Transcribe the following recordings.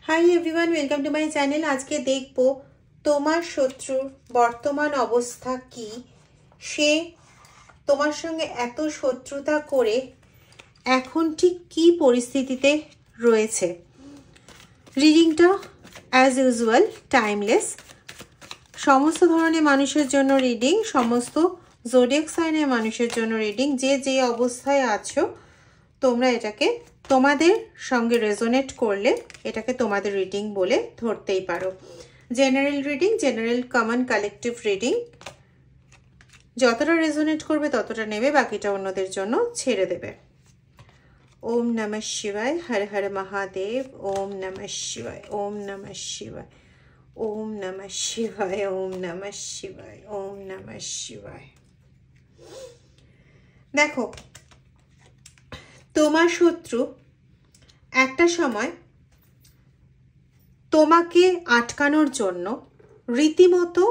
Hi everyone, welcome to my channel. আজকে দেখব তোমার শত্রুর বর্তমান অবস্থা কি, সে তোমার সঙ্গে এত শত্রুতা করে এখন ঠিক কি পরিস্থিতিতে রয়েছে। রিডিংটা অ্যাজ ইউজুয়াল টাইমলেস, সমস্ত ধরনের মানুষের জন্য রিডিং, সমস্ত জোডিয়াক সাইনের মানুষের জন্য রিডিং। যে যে অবস্থায় আছো তোমরা এটাকে তোমাদের সঙ্গে রেজোনেট করলে এটাকে তোমাদের রিডিং বলে ধরতেই পারো। General reading, general common collective reading, যতটা রেজোনেট করবে ততটা নেবে, বাকিটা অন্যদের জন্য ছেড়ে দেবে। ওম নমঃ শিবায়, হর হর মহাদেব। ওম নমঃ শিবায়, ওম নমঃ শিবায়, ওম নমঃ শিবায়, ওম নমঃ শিবায়, ওম নমঃ শিবায়। দেখো, তোমার শত্রু একটা সময় তোমাকে আটকানোর জন্য রীতিমতো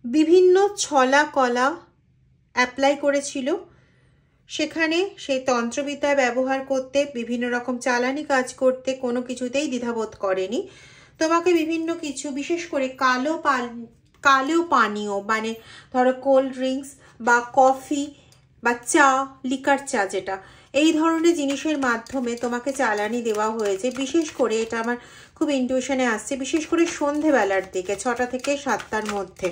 বিভিন্ন ছলা কলা অ্যাপ্লাই করেছিল। সেখানে সেই তন্ত্রবিদ্যা ব্যবহার করতে, বিভিন্ন রকম চালানি কাজ করতে কোনো কিছুতেই দ্বিধাবোধ করেনি। তোমাকে বিভিন্ন কিছু, বিশেষ করে কালো পানীয়, মানে ধরো কোল্ড ড্রিঙ্কস বা কফি বা চা, লিকার চা যেটা, এই ধরনের জিনিসের মাধ্যমে তোমাকে চালানি দেওয়া হয়েছে। বিশেষ করে এটা আমার খুব ইনটিউশনে আসছে, বিশেষ করে সন্ধেবেলার দিকে 6টা থেকে 7টার মধ্যে।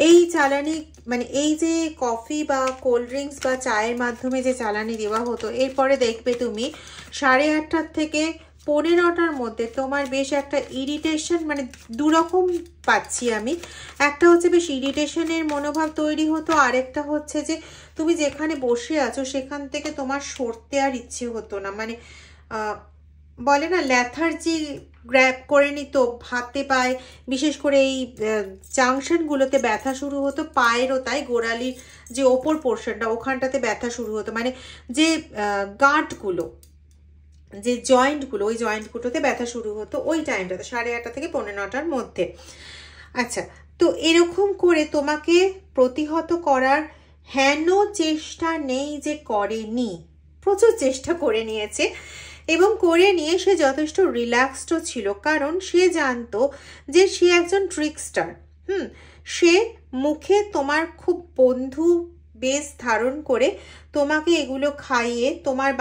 এই চালানি, মানে এই যে কফি বা কোল্ড ড্রিঙ্কস বা চায়ের মাধ্যমে যে চালানি দেওয়া হতো, এরপরে দেখবে তুমি 8:30 থেকে 15টার মধ্যে তোমার বেশ একটা ইরিটেশন, মানে দুরকম পাচ্ছি আমি। একটা হচ্ছে বেশ ইরিটেশনের মনোভাব তৈরি হতো, আরেকটা হচ্ছে যে তুমি যেখানে বসে আছো সেখান থেকে তোমার সরতে আর ইচ্ছে হতো না। মানে বলে না, ল্যাথার্জি গ্র্যাব করে নিত হাতে পায়ে, বিশেষ করে এই জাংশনগুলোতে ব্যথা শুরু হতো, পায়েরও তাই, গোড়ালির যে ওপর পোর্শনটা ওখানটাতে ব্যথা শুরু হতো, মানে যে গাঁটগুলো, যে জয়েন্টগুলো, ওই জয়েন্টগুলোতে ব্যথা শুরু হতো ওই টাইমটাতে 8:30 থেকে 9:15টার মধ্যে। আচ্ছা, তো এরকম করে তোমাকে প্রতিহত করার হেন চেষ্টা নেই যে করেনি, প্রচুর চেষ্টা করে নিয়েছে। এবং করে নিয়ে সে যথেষ্ট রিল্যাক্সডও ছিল, কারণ সে জানতো যে সে একজন ট্রিকস্টার। সে মুখে তোমার খুব বন্ধু বেশ ধারণ করে তোমাকে এগুলো খাইয়ে তোমার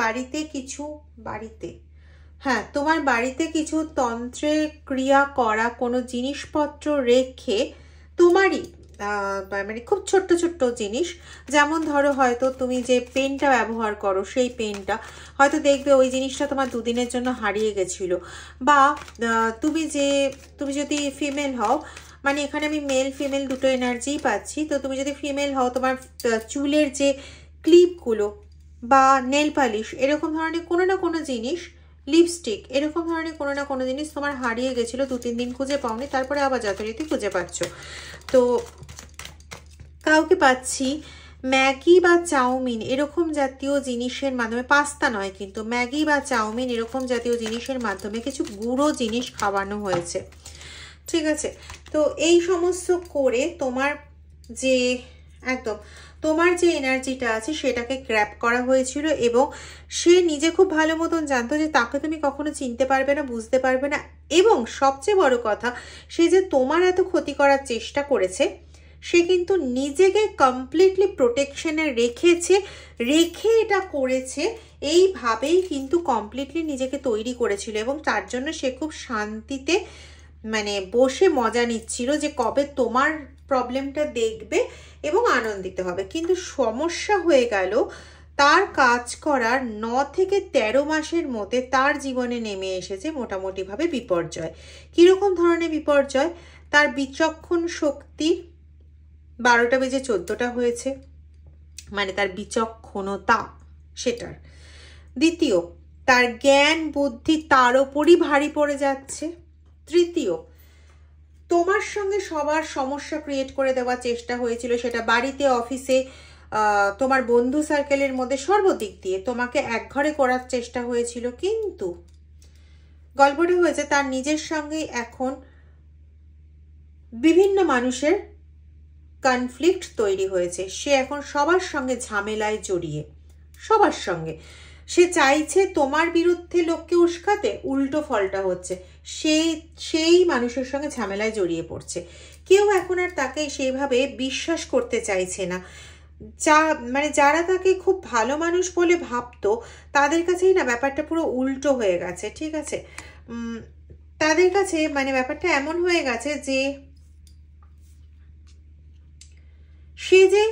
বাড়িতে কিছু তন্ত্রে ক্রিয়া করা কোনো জিনিসপত্র রেখে, তোমারই মানে খুব ছোট্ট ছোট্ট জিনিস, যেমন ধরো হয়তো তুমি যে পেনটা ব্যবহার করো সেই পেনটা হয়তো দেখবে ওই জিনিসটা তোমার 2 দিনের জন্য হারিয়ে গেছিল। বা তুমি যদি ফিমেল হও, মানে এখানে আমি মেল ফিমেল দুটো এনার্জিই পাচ্ছি, তো তুমি যদি ফিমেল হও, তোমার চুলের যে ক্লিপগুলো বা নেল পালিশ, এরকম ধরনের কোনো না কোনো জিনিস, লিপস্টিক, এরকম ধরনের কোনো না কোনো জিনিস তোমার হারিয়ে গেছিলো, 2-3 দিন খুঁজে পাওনি, তারপরে আবার যথারীতি খুঁজে পাচ্ছ। তো কাউকে পাচ্ছি ম্যাগি বা চাউমিন এরকম জাতীয় জিনিসের মাধ্যমে, পাস্তা নয় কিন্তু, ম্যাগি বা চাউমিন এরকম জাতীয় জিনিসের মাধ্যমে কিছু গুঁড়ো জিনিস খাওয়ানো হয়েছে। ঠিক আছে, তো এই সমস্ত করে তোমার যে এনার্জিটা আছে সেটাকে গ্র্যাব করা হয়েছিল। এবং সে নিজে খুব ভালো মতন জানতো যে তাকে তুমি কখনো চিনতে পারবে না, বুঝতে পারবে না। এবং সবচেয়ে বড় কথা, সে যে তোমার এত ক্ষতি করার চেষ্টা করেছে, সে কিন্তু নিজেকে কমপ্লিটলি প্রোটেকশনে রেখে এটা করেছে। এইভাবেই কিন্তু কমপ্লিটলি নিজেকে তৈরি করেছিল, এবং তার জন্য সে খুব শান্তিতে, মানে বসে মজা নিচ্ছিল যে কবে তোমার প্রবলেমটা দেখবে এবং আনন্দিত হবে। কিন্তু সমস্যা হয়ে গেল, তার কাজ করার 9 থেকে 13 মাসের মধ্যে তার জীবনে নেমে এসেছে মোটামুটিভাবে বিপর্যয়। কীরকম ধরনের বিপর্যয়? তার বিচক্ষণ শক্তি 12টা বেজে 14টা হয়েছে, মানে তার বিচক্ষণতা সেটার। দ্বিতীয়, তার জ্ঞান বুদ্ধি তার ওপরই ভারী পড়ে যাচ্ছে। তৃতীয়, তোমার সঙ্গে সবার সমস্যা ক্রিয়েট করে দেওয়ার চেষ্টা হয়েছিল, সেটা বাড়িতে, অফিসে, তোমার বন্ধু সার্কেলের মধ্যে, সর্বদিক দিয়ে তোমাকে একঘরে করার চেষ্টা হয়েছিল। কিন্তু গল্পটা হয়েছে তার নিজের সঙ্গেই এখন বিভিন্ন মানুষের কনফ্লিক্ট তৈরি হয়েছে। সে এখন সবার সঙ্গে ঝামেলায় জড়িয়ে, সবার সঙ্গে, সে চাইছে তোমার বিরুদ্ধে লোককে উস্কাতে, উল্টো ফলটা হচ্ছে, সেই মানুষের সঙ্গে ঝামেলায় জড়িয়ে পড়ছে। কেউ এখন আর তাকে সেইভাবে বিশ্বাস করতে চাইছে না। মানে যারা তাকে খুব ভালো মানুষ বলে ভাবতো, তাদের কাছেই না ব্যাপারটা পুরো উল্টো হয়ে গেছে, ঠিক আছে? তাদের কাছে মানে ব্যাপারটা এমন হয়ে গেছে যে সে যে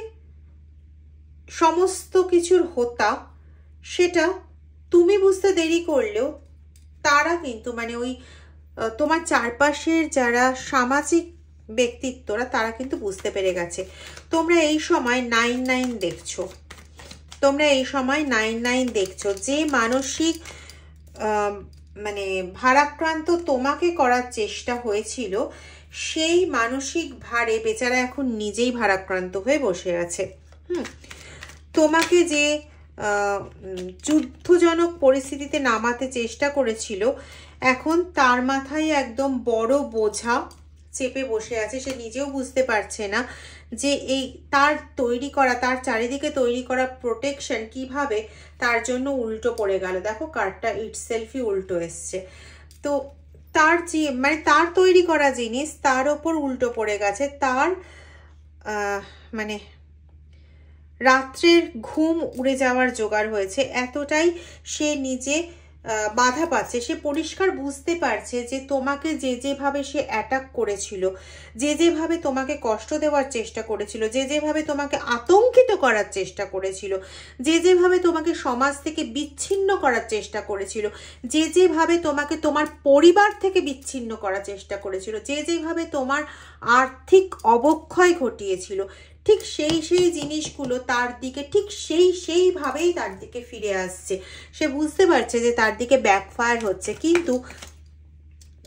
সমস্ত কিছুর হোতা, সেটা তুমি বুঝতে দেরি করলেও তারা কিন্তু মানে ওই তোমার চারপাশের যারা সামাজিক ব্যক্তিত্বরা, তারা কিন্তু বুঝতে পেরে গেছে। তোমরা এই সময় 9-9 দেখছো, তোমরা এই সময় 9-9 দেখছো। যে মানসিক মানে ভারাক্রান্ত তোমাকে করার চেষ্টা হয়েছিল, সেই মানসিক ভারে বেচারা এখন নিজেই ভারাক্রান্ত হয়ে বসে আছে। তোমাকে যে যুদ্ধজনক পরিস্থিতিতে নামাতে চেষ্টা করেছিল, এখন তার মাথায় একদম বড় বোঝা চেপে বসে আছে। সে নিজেও বুঝতে পারছে না যে এই তার তৈরি করা, তার চারিদিকে তৈরি করা প্রোটেকশন কিভাবে তার জন্য উল্টো পড়ে গেল। দেখো কার্ডটা ইটসেলফই উল্টো এসছে। তো তার যে মানে তার তৈরি করা জিনিস তার ওপর উল্টো পড়ে গেছে। তার মানে রাত্রের ঘুম উড়ে যাওয়ার জোগাড় হয়েছে, এতটাই সে নিজে বাধা পাচ্ছে। সে পরিষ্কার বুঝতে পারছে যে তোমাকে যেভাবে সে অ্যাটাক করেছিল, যেভাবে তোমাকে কষ্ট দেওয়ার চেষ্টা করেছিল, যেভাবে তোমাকে আতঙ্কিত করার চেষ্টা করেছিল, যেভাবে তোমাকে সমাজ থেকে বিচ্ছিন্ন করার চেষ্টা করেছিল, যেভাবে তোমাকে তোমার পরিবার থেকে বিচ্ছিন্ন করার চেষ্টা করেছিল, যেভাবে তোমার আর্থিক অবক্ষয় ঘটিয়েছিল, ঠিক সেই জিনিসগুলো তার দিকে ঠিক সেইভাবেই তার দিকে ফিরে আসছে। সে বুঝতে পারছে যে তার দিকে ব্যাকফায়ার হচ্ছে, কিন্তু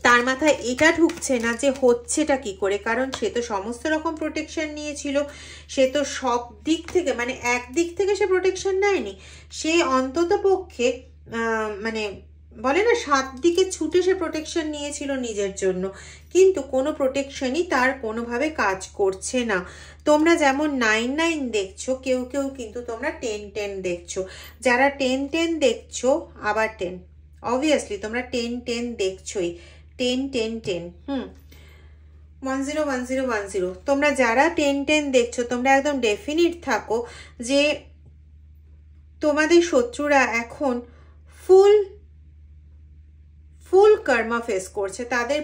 তার মাথায় এটা ঢুকছে না যে হচ্ছেটা কি করে। কারণ সে তো সমস্ত রকম প্রোটেকশন নিয়েছিল, সে তো সব দিক থেকে মানে একদিক থেকে সে প্রোটেকশন নেয়নি, সে অন্তত পক্ষে মানে বলে না 7 দিকে ছুটে সে প্রোটেকশন নিয়েছিল নিজের জন্য, কিন্তু কোনো প্রোটেকশনই তার কোনোভাবে কাজ করছে না। তোমরা যেমন 9-9 দেখছো, কেউ কিন্তু তোমরা 10-10 দেখছো। যারা 10-10 দেখছো, আবার 10, অবভিয়াসলি তোমরা 10-10 দেখছোই, 10-10-10 10-10-10। তোমরা যারা 10-10 দেখছো, তোমরা একদম ডেফিনিট থাকো যে তোমাদের শত্রুরা এখন ফুল কর্মা ফেস করছে, তাদের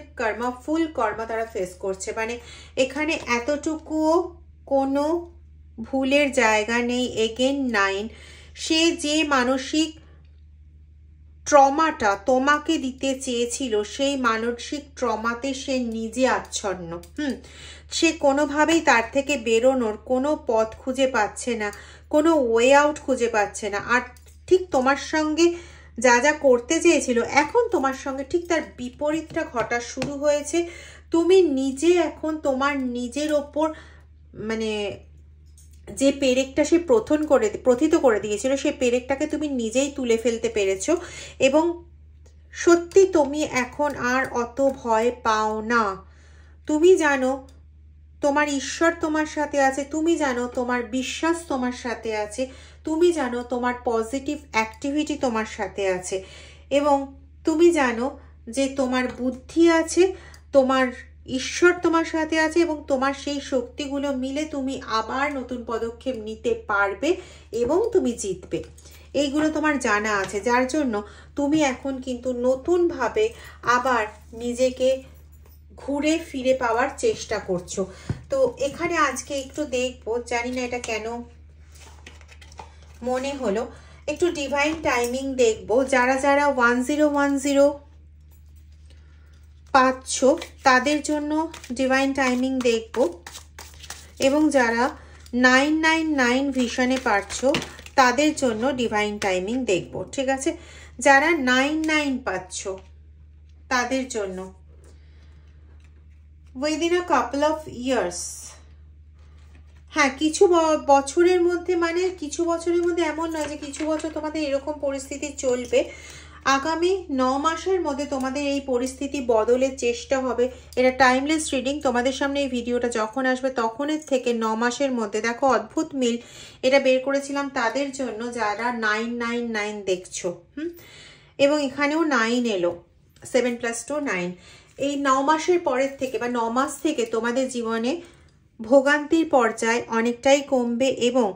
ফুল কর্মা তারা ফেস করছে। মানে এখানে এতটুকুও কোনো ভুলের জায়গা নেই। এগেন 9, সে যে মানসিক ট্রমাটা তোমাকে দিতে চেয়েছিল, সেই মানসিক ট্রমাতে সে নিজে আচ্ছন্ন। সে কোনোভাবেই তার থেকে বেরোনোর কোনো পথ খুঁজে পাচ্ছে না, কোনো ওয়ে আউট খুঁজে পাচ্ছে না। আর ঠিক তোমার সঙ্গে যা করতে চেয়েছিল, এখন তোমার সঙ্গে ঠিক তার বিপরীতটা ঘটা শুরু হয়েছে। তুমি নিজে এখন তোমার নিজের ওপর মানে যে পেরেকটা সে প্রথিত করে দিয়েছিল, সেই পেরেকটাকে তুমি নিজেই তুলে ফেলতে পেরেছো, এবং সত্যি তুমি এখন আর অত ভয় পাও না। তুমি জানো তোমার ঈশ্বর তোমার সাথে আছে, তুমি জানো তোমার বিশ্বাস তোমার সাথে আছে, তুমি জানো তোমার পজিটিভ অ্যাক্টিভিটি তোমার সাথে আছে, এবং তুমি জানো যে তোমার বুদ্ধি আছে, তোমার ঈশ্বর তোমার সাথে আছে, এবং তোমার সেই শক্তিগুলো মিলে তুমি আবার নতুন পদক্ষেপ নিতে পারবে এবং তুমি জিতবে। এইগুলো তোমার জানা আছে, যার জন্য তুমি এখন কিন্তু নতুনভাবে আবার নিজেকে ঘুরে ফিরে পাওয়ার চেষ্টা করছো। তো এখানে আজকে একটু দেখবো, জানি না এটা কেন মনে হলো, একটু ডিভাইন টাইমিং দেখবো। যারা 1010 পাচ্ছ তাদের জন্য ডিভাইন টাইমিং দেখব, এবং যারা 999 ভিশনে পাচ্ছ তাদের জন্য ডিভাইন টাইমিং দেখব। ঠিক আছে, যারা 99 পাচ্ছ তাদের জন্য within a couple of years, হ্যাঁ কিছু বছরের মধ্যে, মানে কিছু বছরের মধ্যে এমন নয় যে কিছু বছর তোমাদের এরকম পরিস্থিতি চলবে। আগামী 9 মাসের মধ্যে তোমাদের এই পরিস্থিতি বদলের চেষ্টা হবে। এটা টাইমলেস রিডিং, তোমাদের সামনে এই ভিডিওটা যখন আসবে তখনের থেকে 9 মাসের মধ্যে দেখো অদ্ভুত মিল এটা বের করেছিলাম তাদের জন্য যারা 999 দেখছো। এবং এখানেও 9 এলো, 7 + 2 9। এই 9 মাসের পরের থেকে বা 9 মাস থেকে তোমাদের জীবনে ভোগান্তির পর্যায় অনেকটাই কমবে এবং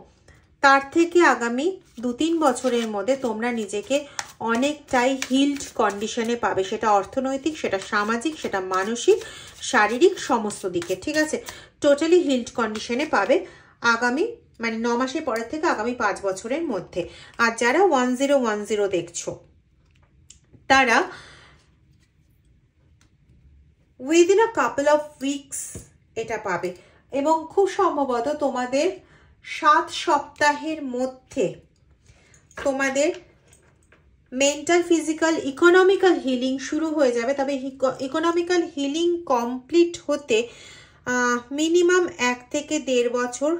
তার থেকে আগামী 2-3 বছরের মধ্যে তোমরা নিজেকে অনেকটাই হিলড কন্ডিশনে পাবে, সেটা অর্থনৈতিক, সেটা সামাজিক, সেটা মানসিক, শারীরিক, সমস্ত দিকে, ঠিক আছে, টোটালি হিলড কন্ডিশনে পাবে আগামী মানে 9 মাসের পরের থেকে আগামী 5 বছরের মধ্যে। আর যারা 1010 দেখছো তারা within a couple of weeks এটা পাবে এবং খুব সম্ভবত তোমাদের 7 সপ্তাহের মধ্যে তোমাদের মেন্টাল, ফিজিক্যাল, ইকোনমিক্যাল হিলিং শুরু হয়ে যাবে। তবে ইকোনমিক্যাল হিলিং কমপ্লিট হতে মিনিমাম 1 থেকে 1.5 বছর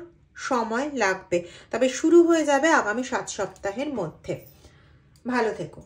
সময় লাগবে, তবে শুরু হয়ে যাবে আগামী 7 সপ্তাহের মধ্যে। ভালো থেকো।